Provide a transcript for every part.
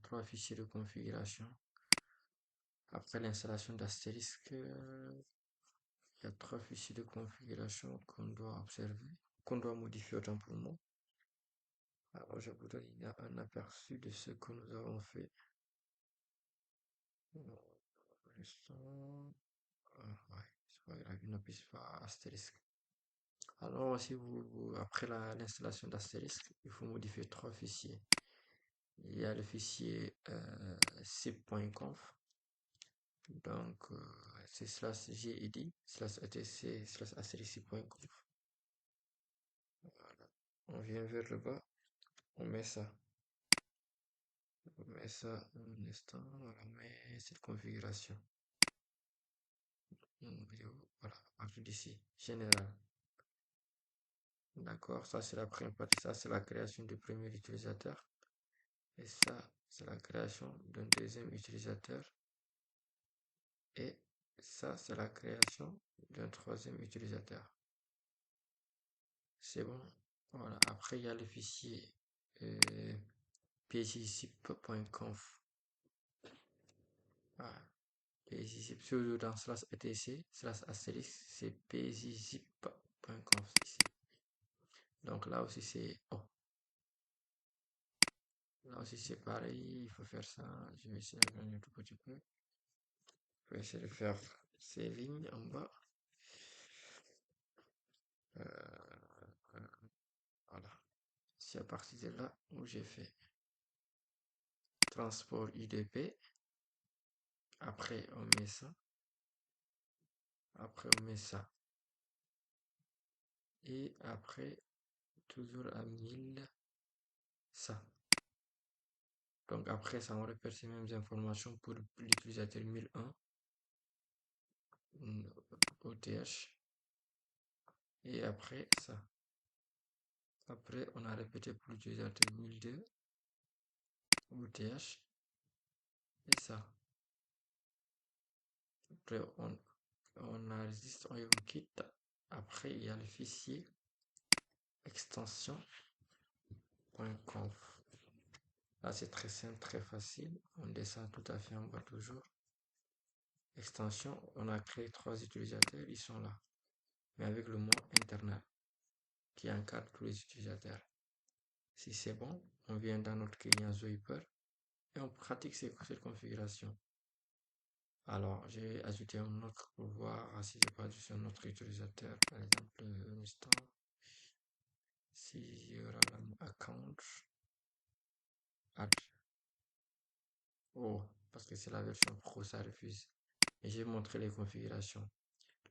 trois fichiers de configuration. Après l'installation d'Asterisk, il y a trois fichiers de configuration qu'on doit observer, qu'on doit modifier autant pour moi. Alors, je vous donne un aperçu de ce que nous avons fait. Ouais, c'est pas grave, il n'appuie pas Asterisk. Alors, si après l'installation d'Asterisk, il faut modifier trois fichiers. Il y a le fichier zip.conf, donc c'est slash ged, slash etc, slash asterisk.conf. Voilà. On vient vers le bas, on met ça. On met ça un instant, voilà, on met cette configuration. Voilà, à partir d'ici, général. D'accord, ça c'est la première partie, ça c'est la création du premier utilisateur. Et ça, c'est la création d'un deuxième utilisateur. Et ça, c'est la création d'un troisième utilisateur. C'est bon. Voilà. Après, il y a le fichier pgzip.conf. Voilà. Pgzip, pseudo dans slash etc, slash asterisk, c'est pgzip.conf ici. Donc là aussi, c'est oh. Là aussi, c'est pareil. Il faut faire ça. Je vais essayer d'agrandir un tout petit peu. Je vais essayer de faire ces lignes en bas. Voilà. C'est à partir de là où j'ai fait transport UDP. Après, on met ça. Après, on met ça. Et après, toujours à 1000, ça. Donc après, ça, on répète ces mêmes informations pour l'utilisateur 1001, OTH. Et après, ça. Après, on a répété pour l'utilisateur 1002, OTH. Et ça. Après, on enregistre, on quitte. Après, il y a le fichier extension.conf. Là, c'est très simple, très facile. On descend tout à fait en bas toujours. Extension, on a créé trois utilisateurs, ils sont là. Mais avec le mot internal qui encadre tous les utilisateurs. Si c'est bon, on vient dans notre client Zoiper et on pratique cette configuration. Alors, j'ai ajouté un autre pour voir si j'ai pas sur un autre utilisateur, par exemple, un instant. Si il y aura l'account, add. Oh, parce que c'est la version pro, ça refuse. Et j'ai montré les configurations.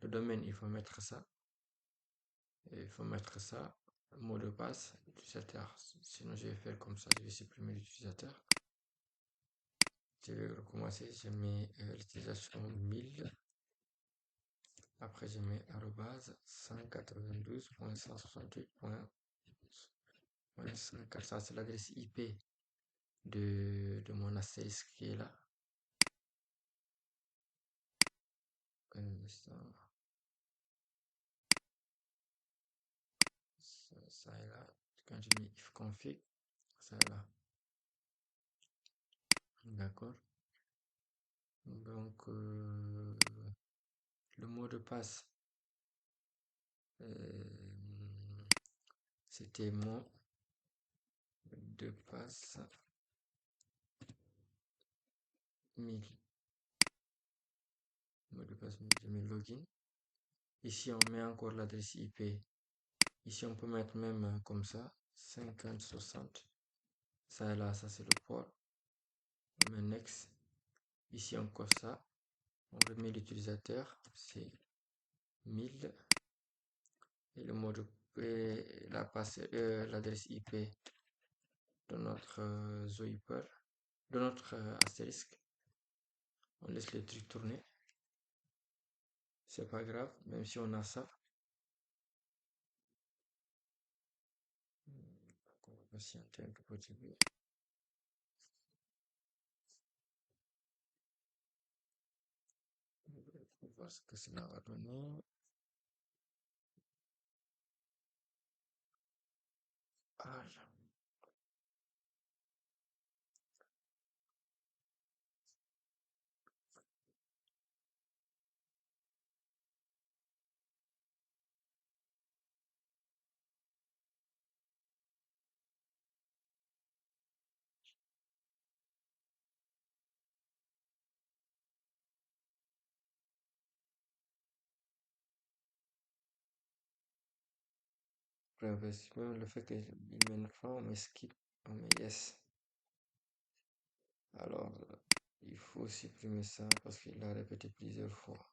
Le domaine, il faut mettre ça. Et il faut mettre ça. Mot de passe, utilisateur. Sinon, je vais faire comme ça. Je vais supprimer l'utilisateur. Je vais recommencer. Je mets l'utilisation 1000. Après, je mets arrobase 192.168.104. Ça, c'est l'adresse IP de mon astérisque qui est là. Ça est là. Quand je mets if config, ça est là. D'accord. Donc, le mot de passe, c'était mot de passe 1000. Mot de passe 1000, je mets login. Ici, on met encore l'adresse IP. Ici, on peut mettre même comme ça, 5060. Ça est là, ça c'est le port. On met next. Ici, encore ça. On remet l'utilisateur, c'est 1000. Et le mot de l'adresse IP de notre Zoiper, de notre astérisque. On laisse le truc tourner. C'est pas grave, même si on a ça. Donc, on va patienter un tout petit peu. On va voir ce que cela va donner. Ah, bref, même le fait qu'il met notre nom, on met skip, on met yes. Alors, il faut supprimer ça parce qu'il l'a répété plusieurs fois.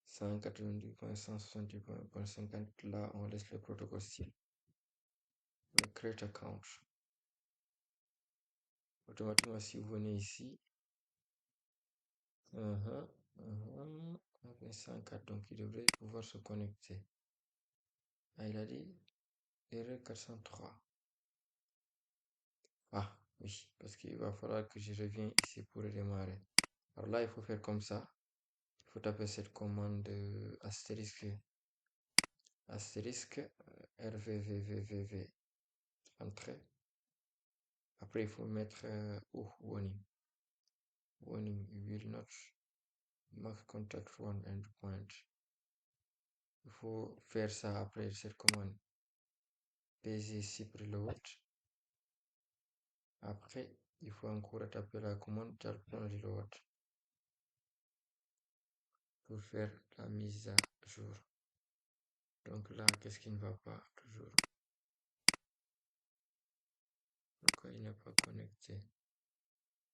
192.168.50, là, on laisse le protocole style. Le create account. Automatiquement, si vous venez ici, avec 104, donc il devrait pouvoir se connecter. Ah, il a dit erreur 403. Ah, oui, parce qu'il va falloir que je revienne ici pour redémarrer. Alors là, il faut faire comme ça. Il faut taper cette commande astérisque, astérisque, rvvvv, entrée. Après, il faut mettre warning. Warning, you will not mark contact one endpoint. Il faut faire ça après cette commande. PG zip reload. Après, il faut encore taper la commande reload pour faire la mise à jour. Donc là, qu'est-ce qui ne va pas toujours? Pourquoi il n'est pas connecté?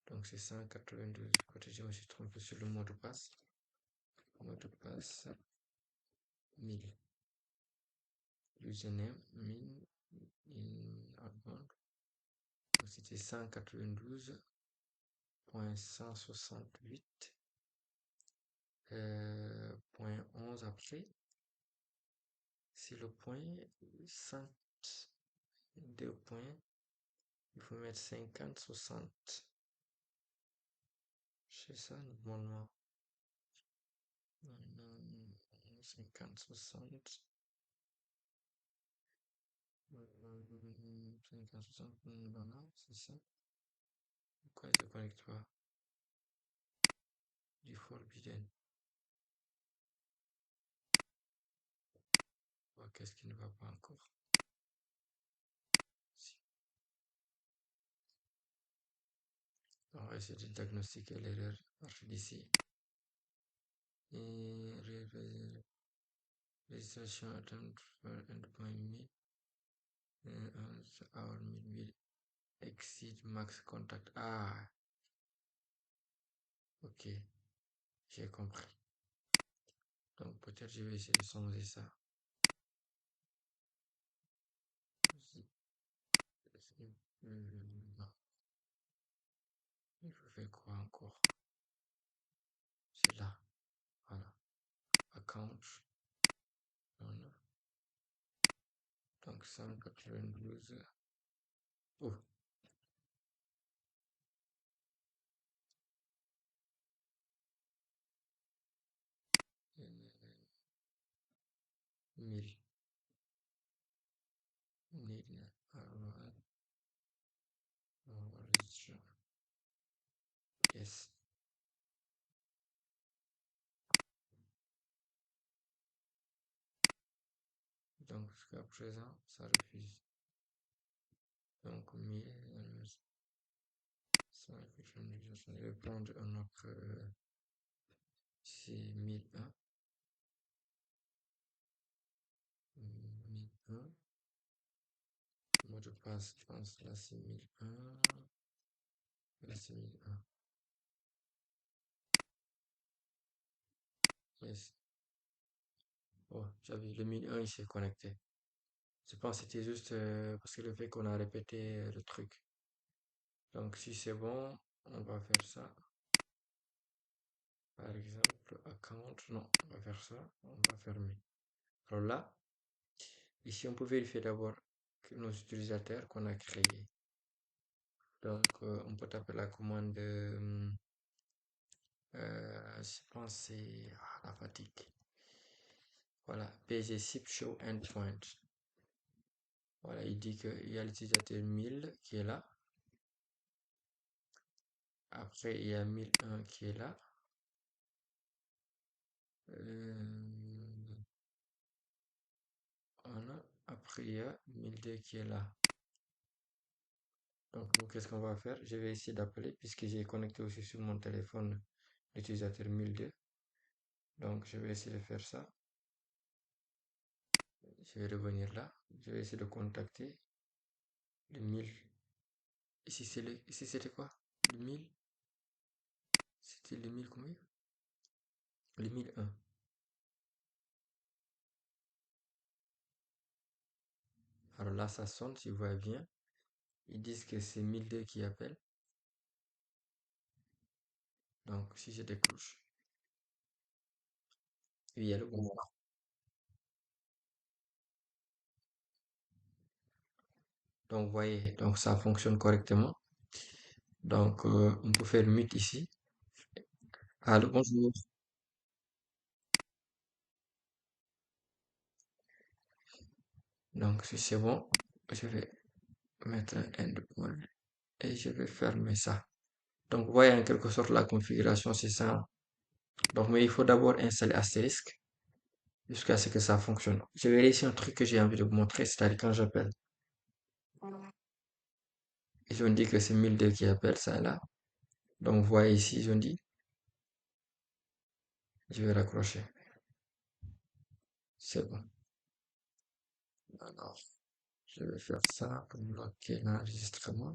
Donc c'est 192. Peut-être je me suis trompé sur le mot de passe. Mot de passe 1000. Username 1000 in outbound. Donc c'était 192.168.11 après. C'est le point 102 points. Il faut mettre 50, 60. C'est ça normalement. 50, 60. 50, 60. Voilà, c'est ça. Pourquoi il se connecte pas? Du forbidden. Oh, qu'est-ce qui ne va pas encore? Si. On va essayer de diagnostiquer l'erreur à partir d'ici. Et registration attempt for endpoint me. Our mean will exceed max contact. Ah, ok, j'ai compris. Donc peut-être je vais essayer de changer ça. Non. Il faut faire quoi encore? C'est là. Voilà. Account. Voilà. Donc 192. Oh, 1000. 1000. Enregistre. Yes. Donc jusqu'à présent, ça refuse. Donc 1000. Je vais prendre un autre. C'est 1001. 1001. Mot de passe, je pense, là c'est 1001. Là c'est 1001. Yes. Oh, j'avais le 1001, il s'est connecté. Je pense que c'était juste parce que le fait qu'on a répété le truc. Donc si c'est bon, on va faire ça. Par exemple, account, non, on va faire ça, on va fermer. Alors là, ici on peut vérifier d'abord que nos utilisateurs qu'on a créés. Donc on peut taper la commande, je pense que c'est la fatigue. Voilà, pgzip show endpoint. Voilà, il dit qu'il y a l'utilisateur 1000 qui est là. Après, il y a 1001 qui est là. Voilà. Après, il y a 1002 qui est là. Donc, nous, qu'est-ce qu'on va faire? Je vais essayer d'appeler puisque j'ai connecté aussi sur mon téléphone l'utilisateur 1002. Donc, je vais essayer de faire ça. Je vais revenir là. Je vais essayer de contacter le 1000. Ici c'était quoi? Le 1000. C'était le 1000 combien? Le 1001. Alors là, ça sonne, si vous voyez bien. Ils disent que c'est 1002 qui appelle. Donc, si je décroche. Oui, allô, bonjour. Donc, vous voyez, donc ça fonctionne correctement. Donc, on peut faire mute ici. Allô, bonjour. Donc, si c'est bon, je vais mettre un endpoint et je vais fermer ça. Donc, vous voyez en quelque sorte la configuration, c'est ça. Donc, mais il faut d'abord installer Asterisk jusqu'à ce que ça fonctionne. Je vais ici un truc que j'ai envie de vous montrer, c'est-à-dire quand j'appelle. Ils ont dit que c'est 1002 qui appelle ça là. Donc, vous voyez ici, ils ont dit, je vais raccrocher. C'est bon. Alors, je vais faire ça pour bloquer l'enregistrement.